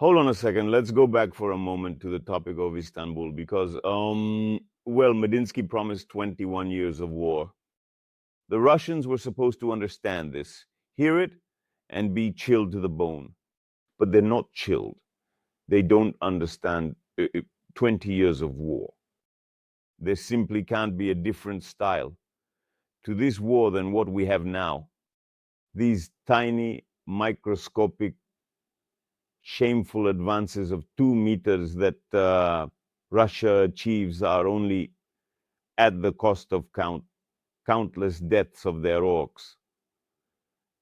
Hold on a second. Let's go back for a moment to the topic of Istanbul because, well, Medinsky promised 21 years of war. The Russians were supposed to understand this, hear it, and be chilled to the bone. But they're not chilled. They don't understand 20 years of war. There simply can't be a different style to this war than what we have now. These tiny, microscopic, shameful advances of 2 meters that Russia achieves are only at the cost of countless deaths of their orcs.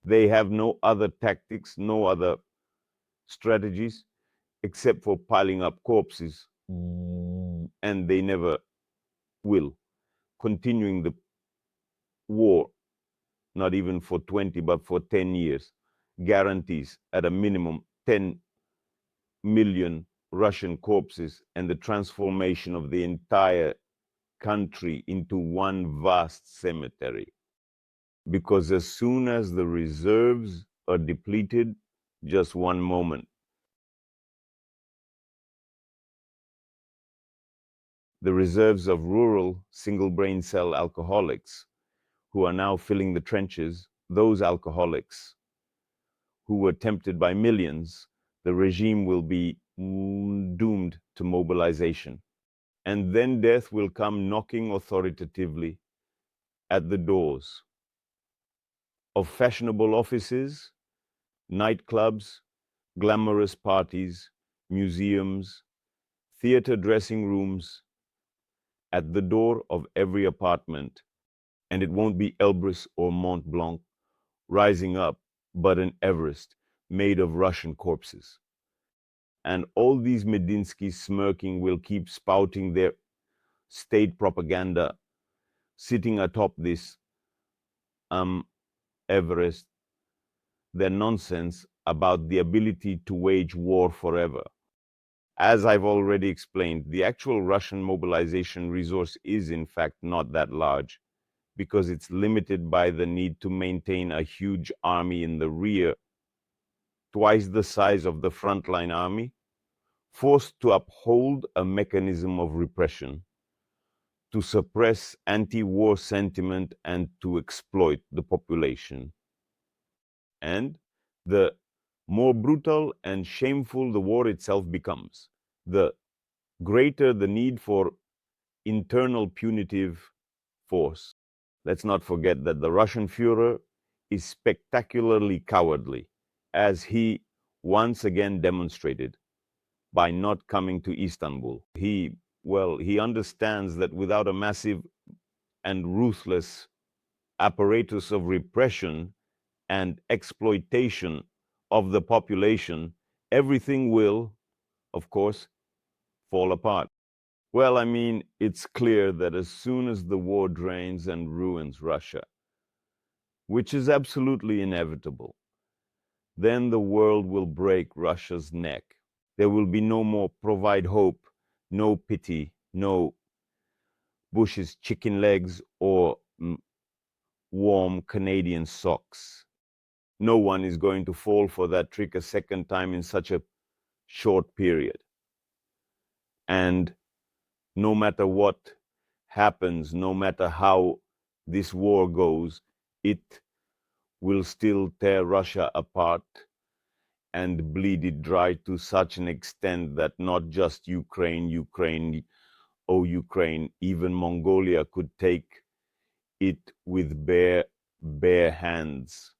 They have no other tactics, no other strategies, except for piling up corpses, and they never will. Continuing the war, not even for 20, but for 10 years, guarantees at a minimum 10 million Russian corpses and the transformation of the entire country into one vast cemetery. Because as soon as the reserves are depleted, just one moment, the reserves of rural single brain cell alcoholics who are now filling the trenches, those alcoholics who were tempted by millions, the regime will be doomed to mobilization. And then death will come knocking authoritatively at the doors of fashionable offices, nightclubs, glamorous parties, museums, theater dressing rooms, at the door of every apartment. And it won't be Elbrus or Mont Blanc rising up, but an Everest made of Russian corpses. And all these Medinskys smirking will keep spouting their state propaganda, sitting atop this Everest, their nonsense about the ability to wage war forever. As I've already explained, the actual Russian mobilization resource is in fact not that large, because it's limited by the need to maintain a huge army in the rear, twice the size of the frontline army, forced to uphold a mechanism of repression, to suppress anti-war sentiment and to exploit the population. And the more brutal and shameful the war itself becomes, the greater the need for internal punitive force. Let's not forget that the Russian Führer is spectacularly cowardly, as he once again demonstrated by not coming to Istanbul. He understands that without a massive and ruthless apparatus of repression and exploitation of the population, everything will, of course, fall apart. Well, I mean, it's clear that as soon as the war drains and ruins Russia, which is absolutely inevitable, then the world will break Russia's neck. There will be no more provide hope, no pity, no Bush's chicken legs or warm Canadian socks. No one is going to fall for that trick a second time in such a short period. And no matter what happens, no matter how this war goes, it will still tear Russia apart and bleed it dry to such an extent that not just Ukraine, even Mongolia could take it with bare hands.